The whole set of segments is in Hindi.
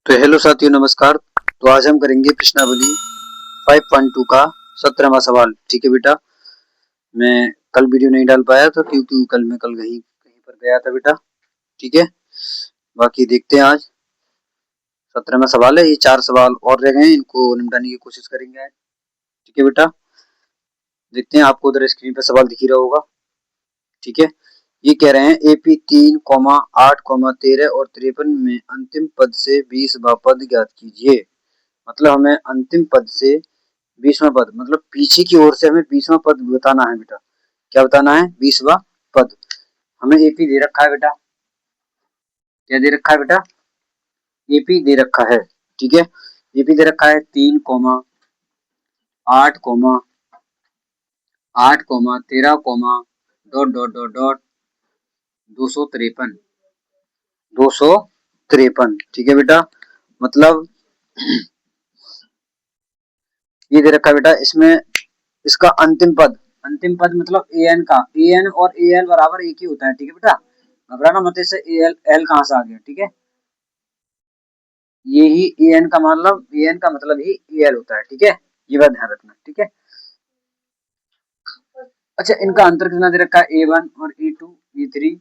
तो हेलो साथियों, नमस्कार। तो आज हम करेंगे प्रश्नावली 5.2 का 17वां सवाल। ठीक है बेटा, मैं कल वीडियो नहीं डाल पाया था क्योंकि कल मैं कहीं कहीं पर गया था बेटा। ठीक है, बाकी देखते हैं। आज 17वां सवाल है। ये 4 सवाल और रह गए हैं, इनको निपटाने की कोशिश करेंगे आज। ठीक है बेटा, देखते हैं। आपको उधर स्क्रीन पर सवाल दिख ही रहा होगा। ठीक है, ये कह रहे हैं एपी 3, 8, 13 और 53 में अंतिम पद से 20वां पद ज्ञात कीजिए। मतलब हमें अंतिम पद से 20वां पद, मतलब पीछे की ओर से हमें 20वां पद बताना है बेटा। क्या बताना है? 20वां पद। हमें एपी दे रखा है बेटा। क्या दे रखा है बेटा? एपी दे रखा है। ठीक है, एपी दे रखा है 3, 8, 8, 13, डॉट डॉट डॉट डॉट 253। 253। ठीक है बेटा, मतलब ये दे रखा है बेटा। इसमें इसका अंतिम पद मतलब ए एन का, ए एन और ए एल बराबर एक ही होता है। ठीक है बेटा, घबराना मत। इससे ए एल एल कहाँ से आ गया? ठीक है, ये ही ए एन का मतलब, ए एन का मतलब ही ए एल होता है। ठीक है, ये बात ध्यान रखना। ठीक है, अच्छा, इनका अंतर कितना दे रखा है? A1 और A2, A3।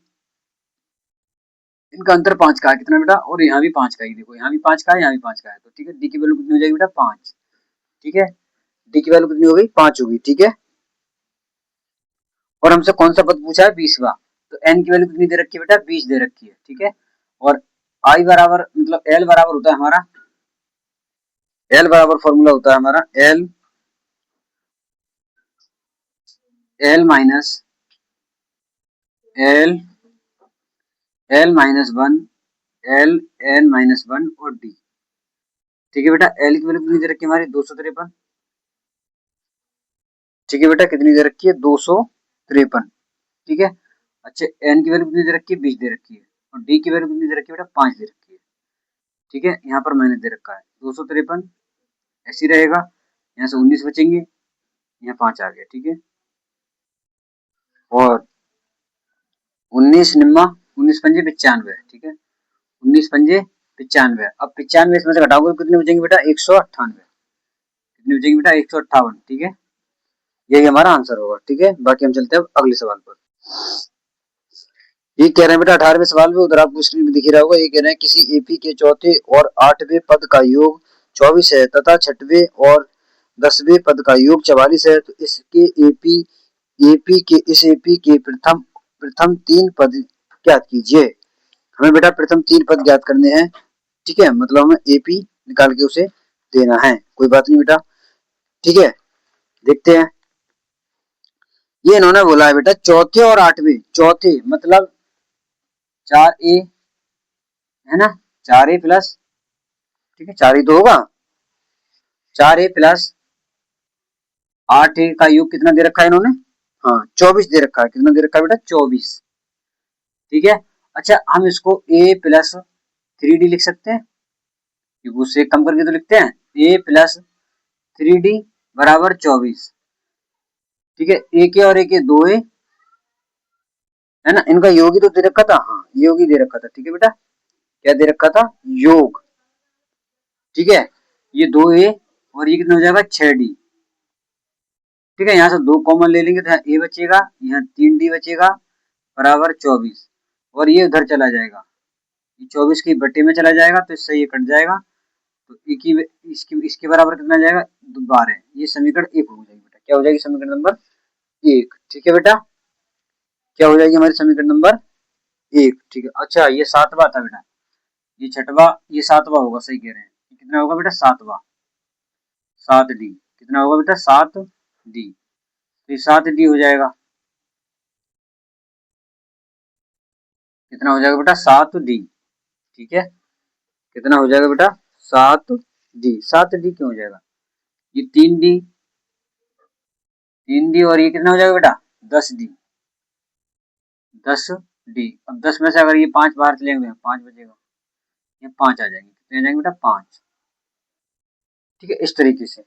इनका अंतर 5 का है। कितना बेटा? और यहाँ भी 5 का ही। देखो, यहाँ भी 5 का है, यहाँ भी 5 का है। तो ठीक है, डी की वैल्यू कितनी हो जाएगी बेटा? 5। ठीक है, डी की वैल्यू कितनी हो गई? 5 होगी। ठीक है, और हमसे कौन सा पद पूछा है? 20वां। तो एन की वैल्यू कितनी दे रखी है बेटा? 20 दे रखी है। ठीक है, और आई बराबर, मतलब एल बराबर होता है हमारा, एल बराबर फॉर्मूला होता है हमारा L, L minus L, L minus 1, L N minus 1 और डी। ठीक है बेटा, एल की वैल्यू कितनी दे रखी है हमारी? 253। ठीक है बेटा, कितनी दे रखी है? 253। ठीक है, अच्छा, एन की वैल्यू कितनी दे रखी है? 20 दे रखी है। और डी की वैल्यू कितनी दे रखी है बेटा? 5 दे रखी है। ठीक है, यहाँ पर मैंने दे रखा है 253, ऐसी रहेगा। यहाँ से 19 बचेंगे, यहाँ 5 आ गया। ठीक है, और 19 निम्मा, 19 पंजे 95। ठीक है, 19 पंजे 95। अब 95 इसमें से घटाओगे तो कितने बचेंगे बेटा? 198। कितने बचेंगे बेटा? 158। ठीक है, यही हमारा आंसर होगा। ठीक है, बाकी हम चलते हैं अगले सवाल पर। ये कह रहे हैं बेटा 18वें सवाल में, उधर आपको स्क्रीन में दिख रहा होगा। ये कह रहे हैं किसी एपी के चौथे और 8वें पद का योग 24 है तथा 6वें और 10वें पद का योग 44 है, तो इसके एपी के प्रथम प्रथम 3 पद ज्ञात कीजिए। हमें बेटा प्रथम 3 पद ज्ञात करने हैं। ठीक है, मतलब हमें एपी निकाल के उसे देना है। कोई बात नहीं बेटा। ठीक है, देखते हैं। ये इन्होंने बोला है बेटा चौथे और 8वें। चौथे मतलब 4A है ना, 4A प्लस, ठीक है, 4 ही तो होगा। 4A प्लस 8A का योग कितना दे रखा है इन्होंने? हाँ, 24 दे रखा है। कितना दे रखा है बेटा? 24। ठीक है, अच्छा, हम इसको A प्लस 3D लिख सकते हैं, क्योंकि उससे कम करके तो लिखते हैं। A प्लस 3D बराबर 24। ठीक है, ए के और ए के 2A है ना, इनका योग ही तो दे रखा था। हाँ, योग ही दे रखा था। ठीक है बेटा, क्या दे रखा था? योग। ठीक है, ये 2A और ये कितना हो जाएगा? 6D। ठीक है, यहाँ से 2 कॉमन ले लेंगे तो यहाँ A बचेगा, यहाँ 3D बचेगा, बराबर 24। और ये उधर चला जाएगा, ये 24 की बट्टे में चला जाएगा, तो इससे ये कट जाएगा। तो इसकी इसके बराबर कितना जाएगा? 12। ये समीकरण 1 हो जाएगी बेटा। क्या हो जाएगी? समीकरण नंबर 1। ठीक है बेटा, क्या हो जाएगी हमारी समीकरण नंबर 1? ठीक है, अच्छा, ये 7वां था बेटा, ये 6वां, ये 7वां होगा। सही कह रहे हैं। कितना होगा बेटा? 7वां, 7D। कितना होगा बेटा? 7D। तो ये 7D हो जाएगा। कितना हो जाएगा बेटा? 7D। ठीक है, कितना हो जाएगा बेटा? 7D। 7D क्यों हो जाएगा? ये 3D, 3D, और ये कितना हो जाएगा बेटा? 10D। 10D। अब 10 में से अगर ये 5 बाहर चलेंगे, 5 बचेगा, ये 5 आ जाएंगे। कितने आ जाएंगे बेटा? 5। ठीक है, इस तरीके से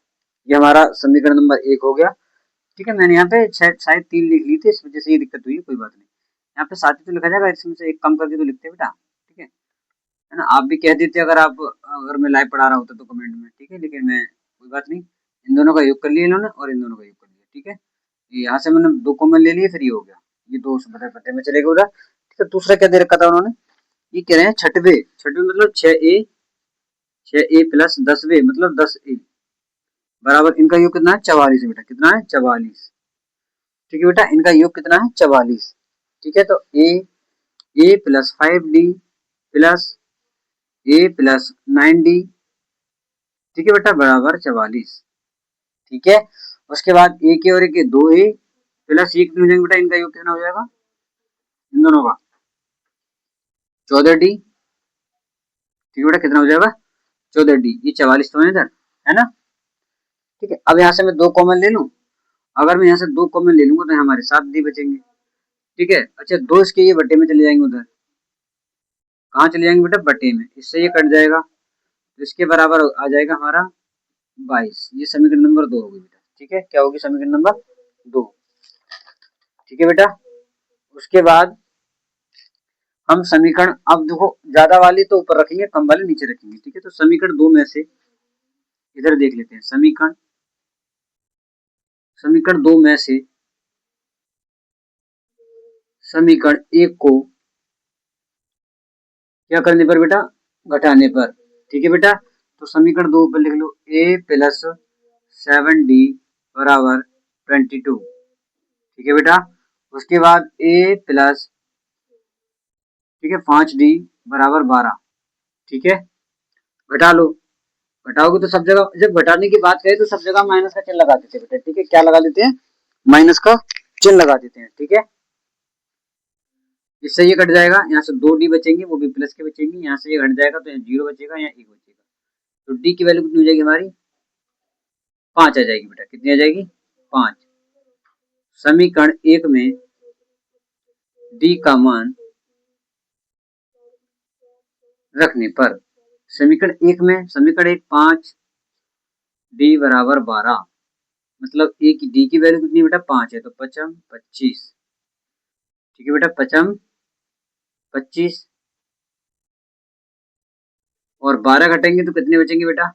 ये हमारा समीकरण नंबर 1 हो गया। ठीक है, मैंने यहाँ पे शायद 3 लिख ली थी, इस वजह से ये दिक्कत हुई है। कोई बात नहीं, यहाँ पे 7 ही तो लिखा जाएगा, इसमें से एक कम करके तो लिखते हैं बेटा। ठीक है ना, आप भी कह देते अगर आप अगर मैं लाइव पढ़ा रहा होता तो कमेंट में, ठीक है, लेकिन मैं कोई बात नहीं, इन दोनों का योग कर लिया इन्होंने और इन दोनों का योग कर लिया, ठीक है। यहाँ से मैंने 2 कॉमन ले लिए, फिर ये हो गया, ये 2 बटे में चलेगा उधर, ठीक है। दूसरा क्या दे रखा था उन्होंने, ये कह रहे हैं छठवे मतलब 6a प्लस 10b मतलब 10a बराबर इनका योग कितना है 44 बेटा, कितना है 44, ठीक है बेटा, इनका योग कितना है 44, ठीक है। तो a plus 5d plus a plus 9d, ठीक है बेटा, बराबर 44, ठीक है। उसके बाद a के और a के 2a प्लस ये कितने हो जाएंगे बेटा, इनका योग कितना हो जाएगा इन दोनों का 14d, ठीक है बेटा, कितना हो जाएगा 14d, ये 44 तो है इधर, है ना, ठीक है। अब यहाँ से मैं 2 कॉमन ले लूं, अगर मैं यहाँ से 2 कॉमन ले लूंगा तो हमारे 7d बचेंगे, ठीक है। अच्छा 2 इसके ये बटे में चले जाएंगे उधर, कहाँ चले जाएंगे बेटा बटे में, इससे ये कट जाएगा तो इसके बराबर आ जाएगा हमारा 22, ये समीकरण नंबर 2 होगी बेटा, ठीक है। क्या होगी समीकरण नंबर 2, ठीक है बेटा। उसके बाद हम समीकरण, अब देखो ज्यादा वाली तो ऊपर रखेंगे, कम वाली नीचे रखेंगे, ठीक है। तो समीकरण 2 में से इधर देख लेते हैं, समीकरण 2 में से समीकरण 1 को क्या करने पर बेटा, घटाने पर, ठीक है बेटा। तो समीकरण 2 पर लिख लो a प्लस 7d बराबर 22, ठीक है बेटा। उसके बाद a प्लस, ठीक है, 5d बराबर 12, ठीक है। घटा लो, घटाओगे तो सब जगह, जब घटाने की बात करें तो सब जगह माइनस का चिन्ह लगा देते हैं बेटा, ठीक है। क्या लगा देते हैं, माइनस का चिन्ह लगा देते हैं, ठीक है। इससे ये कट जाएगा, यहाँ से 2d बचेंगे, वो भी प्लस के बचेंगे, यहाँ से ये घट जाएगा तो यहाँ 0 बचेगा, यहाँ 1 बचेगा, तो d की वैल्यू कितनी हो जाएगी हमारी 5 आ जाएगी बेटा, कितनी आ जाएगी 5। समीकरण 1 में d का मान रखने पर, समीकरण 1 में, समीकरण 1 5 d बराबर 12, मतलब a की d की वैल्यू कितनी बेटा 5 है, तो 5 25, ठीक है बेटा, 5 25 और 12 घटेंगे तो कितने बचेंगे बेटा,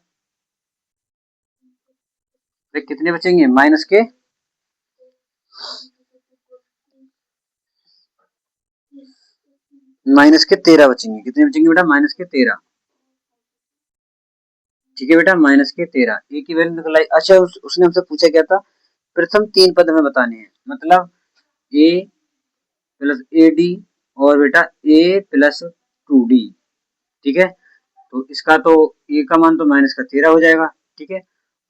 कितने बचेंगे माइनस के 13 बचेंगे, कितने बचेंगे बेटा माइनस के 13, ठीक है बेटा, माइनस के 13, ए की वैल्यू निकलाई। अच्छा उसने हमसे पूछा क्या था, प्रथम 3 पद हमें बताने हैं, मतलब a प्लस ad और बेटा a प्लस 2d, ठीक है। तो इसका तो a का मान तो माइनस का 13 हो जाएगा, ठीक है,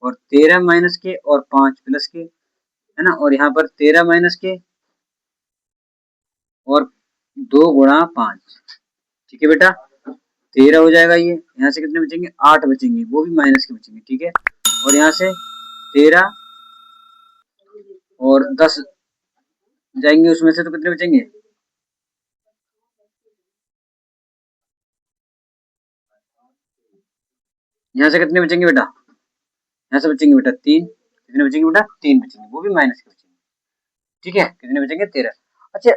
और 13 माइनस के और 5 प्लस के, है ना, और यहाँ पर 13 माइनस के और 2 गुणा 5, ठीक है बेटा, 13 हो जाएगा। ये यहाँ से कितने बचेंगे 8 बचेंगे, वो भी माइनस के बचेंगे, ठीक है। और यहाँ से 13 और 10 जाएंगे उसमें से, तो कितने बचेंगे, यहाँ से कितने बचेंगे बेटा, यहाँ से बचेंगे बेटा 3, कितने बचेंगे बेटा 3 बचेंगे, वो भी माइनस के बचेंगे, ठीक है, कितने बचेंगे 13। अच्छा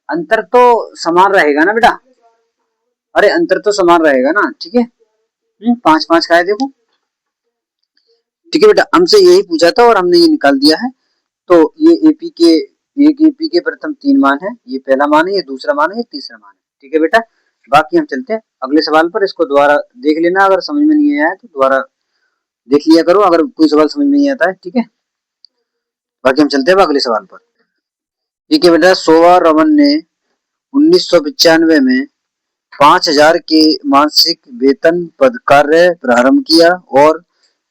अंतर तो समान रहेगा ना बेटा, अरे अंतर तो समान रहेगा ना, ठीक है, 5 का है देखो, ठीक है बेटा, हमसे यही पूछा था और हमने ये निकाल दिया है। तो ये एपी के, एक एपी के प्रथम 3 मान है, ये पहला मान है, ये दूसरा मान है, ये तीसरा मान है, ठीक है बेटा। बाकी हम चलते हैं अगले सवाल पर, इसको दोबारा देख लेना, अगर समझ में नहीं आया तो दोबारा देख लिया करो, अगर कोई सवाल समझ में नहीं आता है, ठीक है। बाकी हम चलते हैं अगले सवाल पर, ठीक है बेटा। सोवा रमन ने 1995 में 5,000 के मासिक वेतन पद कार्य प्रारंभ किया और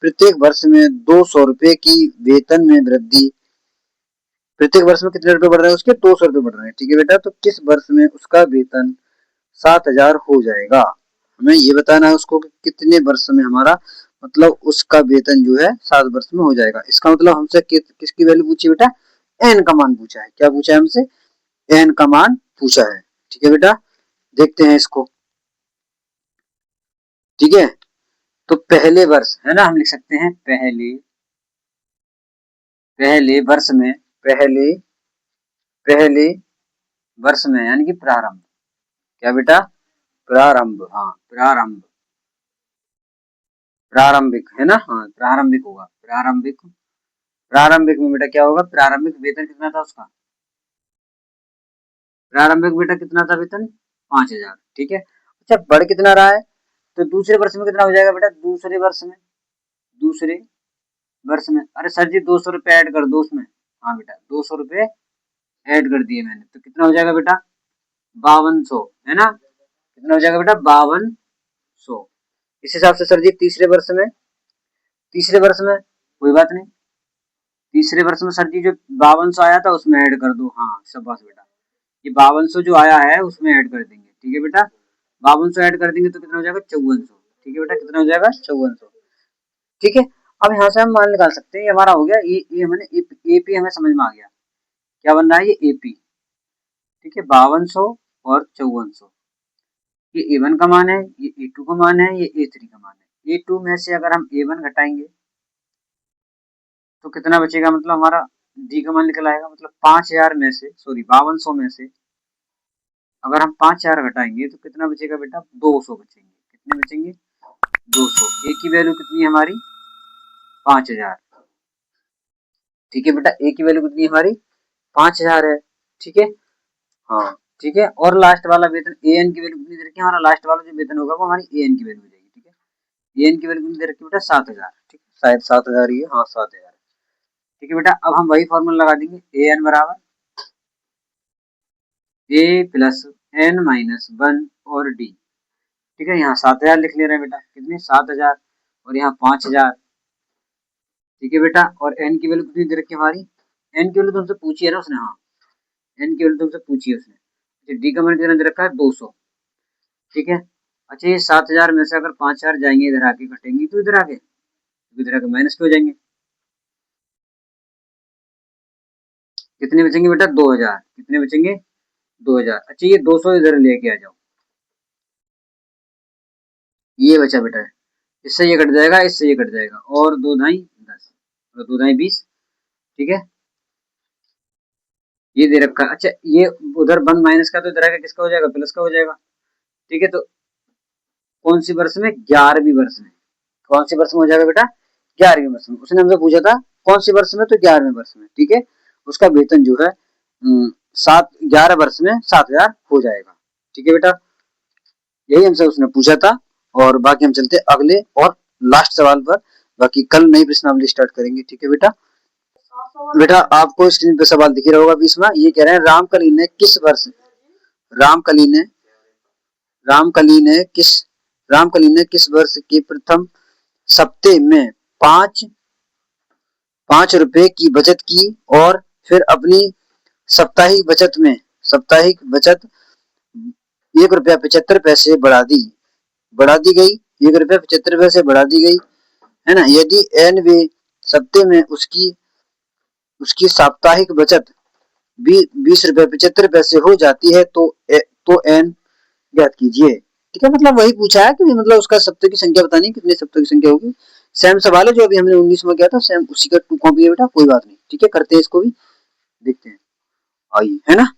प्रत्येक वर्ष में 200 रुपए की वेतन में वृद्धि, प्रत्येक वर्ष में कितने रुपए बढ़ रहे हैं उसके 200 रुपए बढ़ रहे हैं, ठीक है बेटा। तो किस वर्ष में उसका वेतन 7,000 हो जाएगा, हमें ये बताना है उसको कि कितने वर्ष में हमारा, मतलब उसका वेतन जो है 7 वर्ष में हो जाएगा। इसका मतलब हमसे किसकी वैल्यू पूछी बेटा, एन का मान पूछा है, क्या पूछा है हमसे, एन का मान पूछा है, ठीक है बेटा। देखते हैं इसको, ठीक है। तो पहले वर्ष है ना, हम लिख सकते हैं पहले वर्ष में, पहले पहले वर्ष में यानी कि प्रारंभ, क्या बेटा प्रारंभ, हाँ प्रारंभ, प्रारंभिक है ना, हाँ प्रारंभिक होगा, प्रारंभिक, प्रारंभिक में बेटा क्या होगा, प्रारंभिक वेतन कितना था उसका, प्रारंभिक बेटा कितना था वेतन, 5,000, ठीक है। अच्छा बढ़ कितना रहा है, तो दूसरे वर्ष में कितना हो जाएगा बेटा, दूसरे वर्ष में, दूसरे वर्ष में, अरे सर जी 200 रुपये ऐड कर दो उसमें, हाँ बेटा 200 रुपये ऐड कर दिए मैंने, तो कितना हो जाएगा बेटा, 5200, है ना, कितना हो जाएगा बेटा, 5200। इस हिसाब से सर जी तीसरे वर्ष में, तीसरे वर्ष में कोई बात नहीं, तीसरे वर्ष में सर जी जो 5200 आया था उसमें ऐड कर दो, हाँ शाबाश बेटा, ये 5200 जो आया है उसमें ऐड कर देंगे, ठीक है बेटा, 5200 ऐड कर देंगे तो कितना हो जाएगा, 5400, ठीक है बेटा, कितना हो जाएगा, 5400, ठीक है। अब यहाँ से हम मान निकाल सकते हैं, ये हमारा हो गया, ये हमें एपी हमें समझ में आ गया, क्या बन रहा है ये एपी, ठीक है, 5200 और 5400, ये ए1 का मान है, ये ए2 का मान है, ये ए3 का मान है, ए2 में से अगर हम ए1 घटाएंगे तो कितना बचेगा, मतलब हमारा डी का मान निकल आएगा, मतलब 5000 में से, सॉरी 5200 में से अगर हम 5000 घटाएंगे तो कितना बचेगा बेटा, 200 बचेंगे, कितने बचेंगे, 200, ए की वैल्यू कितनी है हमारी, 5000, ठीक है बेटा, ए की वैल्यू कितनी है हमारी, 5000 है, ठीक है, हाँ ठीक है, और लास्ट वाला वेतन ए एन की वैल्यू कितनी दे रखी है, हमारा लास्ट वाला जो वेतन होगा वो हमारी ए एन की वैल्यू हो जाएगी, ठीक है, ए एन की वैल्यू कितनी दे रखी है बेटा, 7000, ठीक है, शायद 7000 ही है, हाँ 7000, ठीक है बेटा। अब हम वही फॉर्मूला लगा देंगे, ए एन बराबर ए प्लस एन माइनस 1 और डी, ठीक है, यहाँ 7000 लिख ले रहे हैं बेटा, कितने 7000, और यहाँ 5000, ठीक है बेटा, और एन की वैल्यू कितनी दे रखी है हमारी, एन की वैल्यू तुमसे पूछी है ना उसने, हाँ एन की वैल्यू तुमसे पूछी है उसने, डी का मान कितना दे रखा है, 200, ठीक है। अच्छा ये 7000 में से अगर 5000 जाएंगे इधर आके कटेंगी तो इधर आके माइनस हो जाएंगे, कितने बचेंगे बेटा, 2000, कितने बचेंगे, 2000। अच्छा ये 200 इधर लेके आ जाओ, ये बचा बेटा, इससे ये कट जाएगा, इससे ये कट जाएगा, और 2 दाई 10, और 2 दाई 20, ठीक है, ये दे रखा है। अच्छा ये उधर 1 माइनस का तो इधर आके किसका हो जाएगा, प्लस का हो जाएगा, ठीक है, तो कौन सी वर्ष में, 11वीं वर्ष में, कौन सी वर्ष में हो जाएगा बेटा, 11वीं वर्ष में, उसने हमसे पूछा था कौन सी वर्ष में, तो 11वें वर्ष में, ठीक है, उसका वेतन जो है 11 वर्ष में 7000 हो जाएगा, ठीक है बेटा, यही हमसे उसने पूछा था। और बाकी हम चलते अगले और लास्ट सवाल पर, बाकी कल नई प्रश्नावली स्टार्ट करेंगे, ठीक है बेटा। बेटा आपको स्क्रीन पे सवाल दिख रहा होगा 20वां, ये कह रहे हैं रामकली ने किस वर्ष, रामकली ने रामकली ने किस रामकली ने किस वर्ष के प्रथम सप्ताह में 5 रुपए की बचत की, और फिर अपनी साप्ताहिक बचत 1 रुपया 75 पैसे बढ़ा दी गई, 1 रुपया 75 पैसे बढ़ा दी गई, है ना, यदि एन वे सप्ते में उसकी उसकी साप्ताहिक बचत 20 रुपया 75 पैसे हो जाती है तो एन ज्ञात कीजिए, ठीक है, मतलब वही पूछा है कि मतलब उसका सप्ताह की संख्या बतानी, कितने सप्ताह की संख्या होगी, सेम सवाल है जो अभी हमने 19 में किया था, सेम उसी का 2 कॉपी है बेटा, कोई बात नहीं, ठीक है, करते हैं इसको भी, देखते हैं, आइए, है ना,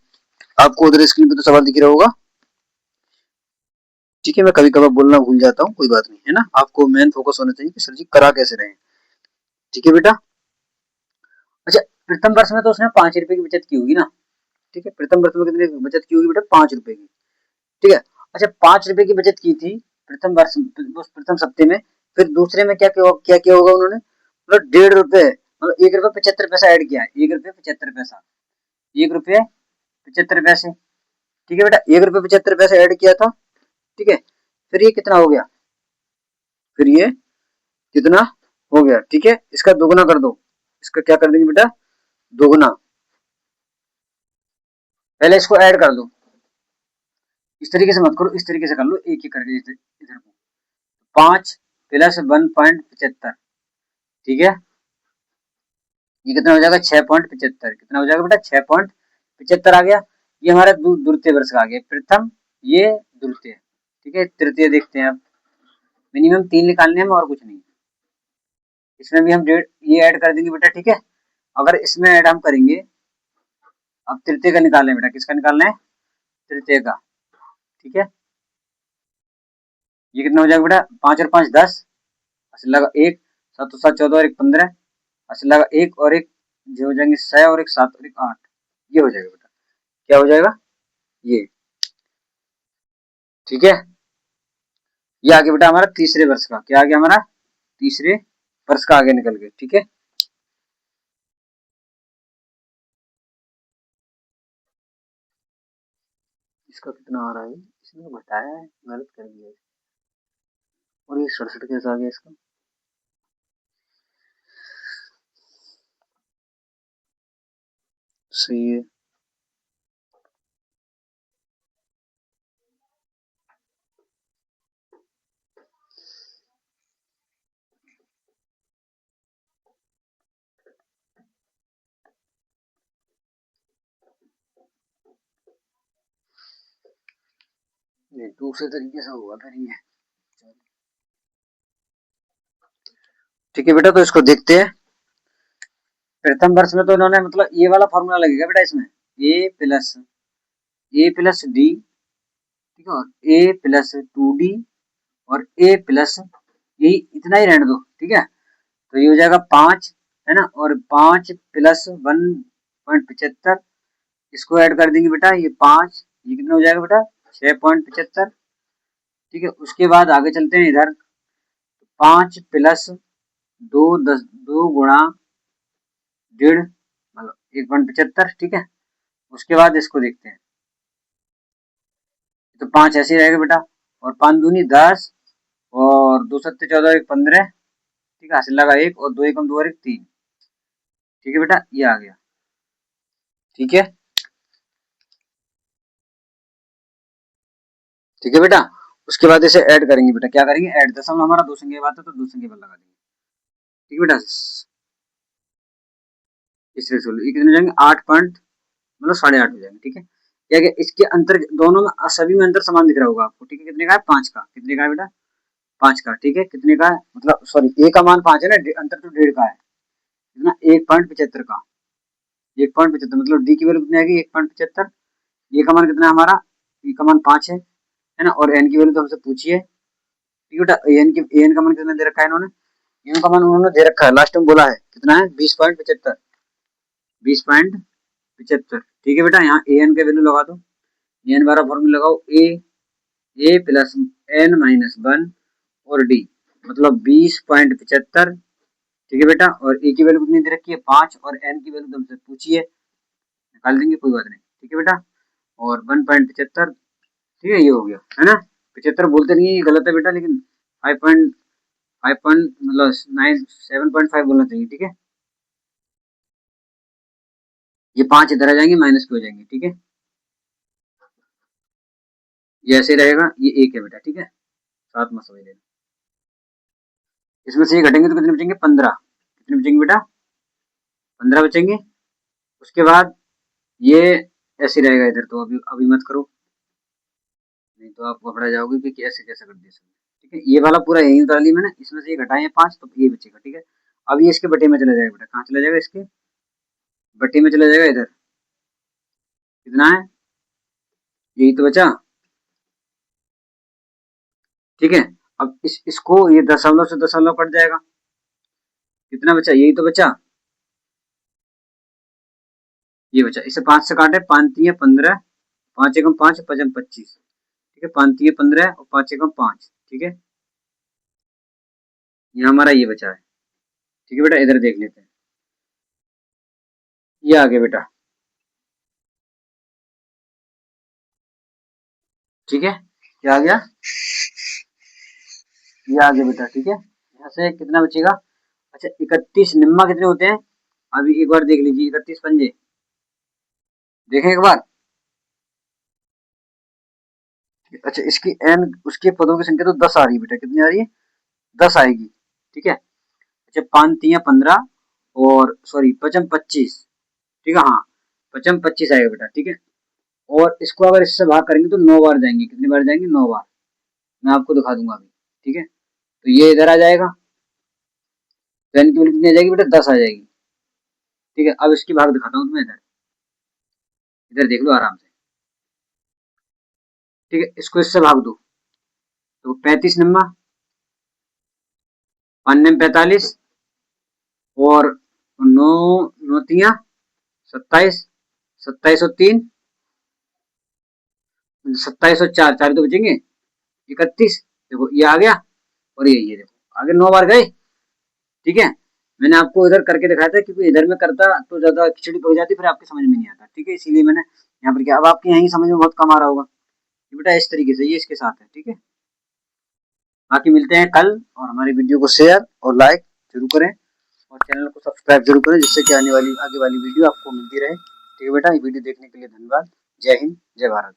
आपको उधर स्क्रीन पे तो सवाल दिख रहा होगा, ठीक है, मैं कभी कभार बोलना भूल जाता हूँ, कोई बात नहीं, है ना, आपको मेन फोकस होना चाहिए कि सर जी करा कैसे रहे, ठीक है बेटा। अच्छा प्रथम वर्ष में तो उसने 5 रुपए की बचत की होगी ना, ठीक है, प्रथम वर्ष में कितने की बचत की होगी बेटा, 5 रुपए की, ठीक है। अच्छा 5 रुपए की बचत की थी प्रथम वर्ष, प्रथम सप्ताह में, फिर दूसरे में क्या किया होगा उन्होंने, मतलब 1.5 रुपए, मतलब 1 रुपया 75 पैसा ऐड किया है, 1 रुपया 75 पैसा, 1 रुपये 75 पैसे, ठीक है बेटा, 1 रुपया 75 पैसे ऐड किया था, ठीक है, फिर ये कितना हो गया, फिर ये कितना हो गया, ठीक है, इसका दोगुना कर दो, इसका क्या कर देंगे बेटा, दोगुना, पहले इसको ऐड कर दो, इस तरीके से मत करो, इस तरीके से कर लो, एक एक करके इधर को, 5 + 1.75, ठीक है, ये कितना हो जाएगा, 6.75, कितना हो जाएगा बेटा, 6.75 आ गया, ये हमारा द्वितीय वर्ष का आ गया प्रथम, ये द्वितीय, ठीक है, तृतीय देखते हैं अब, मिनिमम 3 निकालने में और कुछ नहीं, इसमें भी हम ये ऐड कर देंगे बेटा, ठीक है, अगर इसमें ऐड हम करेंगे, अब तृतीय का निकालना है बेटा, किसका निकालना है, तृतीय का, ठीक है, ये कितना हो जाएगा बेटा, 5 और 5 10, अस्सी लगा एक, 7 और 7 14 और एक 15, अस्सी लगा एक और एक जो हो जाएंगे 6 और एक 7 और एक 8, ये हो जाएगा बेटा। क्या हो जाएगा ये, ठीक है। ये आगे बेटा हमारा तीसरे वर्ष का, क्या आ गया हमारा तीसरे वर्ष का आगे निकल गए, ठीक है। इसका कितना आ रहा है, इसने घटाया है, गलत कर दिया है। और ये 67 कैसे आ गया इसका, सही है। नहीं दूसरे तरीके से होगा फिर ये, ठीक है बेटा। तो इसको देखते हैं। प्रथम वर्ष में तो इन्होंने मतलब ये वाला फॉर्मूला लगेगा बेटा इसमें, ए प्लस डी, ठीक है, और ए प्लस 2d और ए प्लस, यही इतना ही रहने दो, ठीक है। तो ये हो जाएगा 5, है ना, और 5 प्लस 1.75, इसको ऐड कर देंगे बेटा, ये 5, ये कितना हो जाएगा बेटा 6.75, ठीक है। उसके बाद आगे चलते हैं इधर, 5 प्लस 2 गुणा 1.5 मतलब 1.75, ठीक है। उसके बाद इसको देखते हैं, तो 5 ऐसे ही रहेगा बेटा, और 5 दूनी 10 और 2 सत्ते 14 एक 15, ठीक है, हासिल लगा एक और 2 एकम 2 और एक 3, ठीक है बेटा, ये आ गया, ठीक है। ठीक है बेटा, उसके बाद इसे ऐड करेंगे बेटा, क्या करेंगे ऐड, दशमलव हमारा दो संख्या बात है तो दो संख्या पर लगा देंगे, ठीक है बेटा। इस रेशो ये कितने हो जाएंगे 8 पॉइंट मतलब 8.5 हो जाएंगे, ठीक है। क्या क्या इसके अंतर दोनों में सभी में अंतर समान दिख रहा होगा आपको, ठीक है। कितने का है 5 का, कितने का है बेटा 5 का, ठीक है। कितने का है मतलब सॉरी ए का मान 5 है ना, अंतर तो 1.5 का है, कितना 1.75 का, 1.75 मतलब डी की वैल्यू कितनी आएगी 1.75, ए का मान कितना है हमारा, ए का मान 5 है ना, और एन की वैल्यू तो हमसे पूछिए, ठीक है बेटा। एन का मान कितना दे रखा है इन्होंने, एन का मान उन्होंने दे रखा है लास्ट में बोला है कितना है 20.75, 20.75, ठीक है बेटा। यहाँ ए एन का वैल्यू लगा दो, एन बारा फॉर्मूला लगाओ, ए प्लस एन माइनस 1 और डी मतलब 20.75, ठीक है बेटा। और ए की वैल्यू कितनी दे रखी है 5 और एन की वैल्यू तुमसे पूछिए, निकाल देंगे कोई बात नहीं, ठीक है बेटा। और 1.75, ठीक है, ये हो गया है ना। 75 बोलते नहीं है, ये गलत है बेटा, लेकिन 5 मतलब 7.5 बोलना चाहिए, ठीक है। ये 5 इधर आ जाएंगे माइनस के हो जाएंगे, ठीक है। ये ऐसे रहेगा, ये एक है बेटा, ठीक है, साथ में समझ लेना। इसमें से ये घटेंगे तो कितने बचेंगे 15, कितने बचेंगे बेटा 15 बचेंगे। उसके बाद ये ऐसे रहेगा इधर, तो अभी अभी मत करो, नहीं तो आप घबरा जाओगे कि ऐसे कैसे कर दिया सर, ठीक है। ये वाला पूरा यही उतार ली मैंने, इसमें से ये घटाए 5 तो ये बचेगा, ठीक है। अब ये इसके बटे में चला जाएगा बेटा, कहाँ चला जाएगा इसके बटे में चला जाएगा इधर, कितना है यही तो बचा, ठीक है। अब इसको ये दशमलव से दशमलव कट जाएगा, कितना बचा यही तो बचा, ये बचा, इसे 5 से काटे 5 तिया 15, 5 एकम 5 5 25, ठीक है, 5 तिया 15 और 5 एकम 5, ठीक है। ये हमारा ये बचा है, ठीक है बेटा। इधर देख लेते हैं, ये आ गया बेटा, ठीक है, क्या आ गया ये आ गया बेटा, ठीक है। यहाँ से कितना बचेगा, अच्छा 31 निम्मा कितने होते हैं, अभी एक बार देख लीजिए 31 पंजे, देखें एक बार। अच्छा इसकी एन उसके पदों की संख्या तो 10 आ रही है बेटा, कितनी आ रही है 10 आएगी, ठीक है। अच्छा 5 तिया 15 और सॉरी 5 25, ठीक है, हाँ 5 25 आएगा बेटा, ठीक है। और इसको अगर इससे भाग करेंगे तो 9 बार जाएंगे, कितनी बार जाएंगे 9 बार, मैं आपको दिखा दूंगा अभी, ठीक है। तो ये इधर आ जाएगा, तो एन की वैल्यू कितनी आ जाएगी बेटा 10 आ जाएगी, ठीक है। अब इसकी भाग दिखाता हूँ तुम्हें, इधर इधर देख लो आराम से, ठीक है। इसको इससे भाग दो तो 35 निम्मा 5 45 और 9 9 27, 2703, 2704, 4 तो बचेंगे 31। देखो ये आ गया और ये देखो आगे 9 बार गए। ठीक है, मैंने आपको इधर करके दिखाया था क्योंकि इधर में करता तो ज्यादा खिचड़ी पक जाती, फिर आपके समझ में नहीं आता। ठीक है, इसीलिए मैंने यहाँ पर किया। अब आपके यहीं समझ में बहुत कम आ रहा होगा बेटा, इस तरीके से ये इसके साथ है। ठीक है, बाकी मिलते हैं कल, और हमारी वीडियो को शेयर और लाइक जरूर करें और चैनल को सब्सक्राइब जरूर करें, जिससे कि आगे वाली वीडियो आपको मिलती रहे। ठीक है बेटा, ये वीडियो देखने के लिए धन्यवाद। जय हिंद, जय भारत।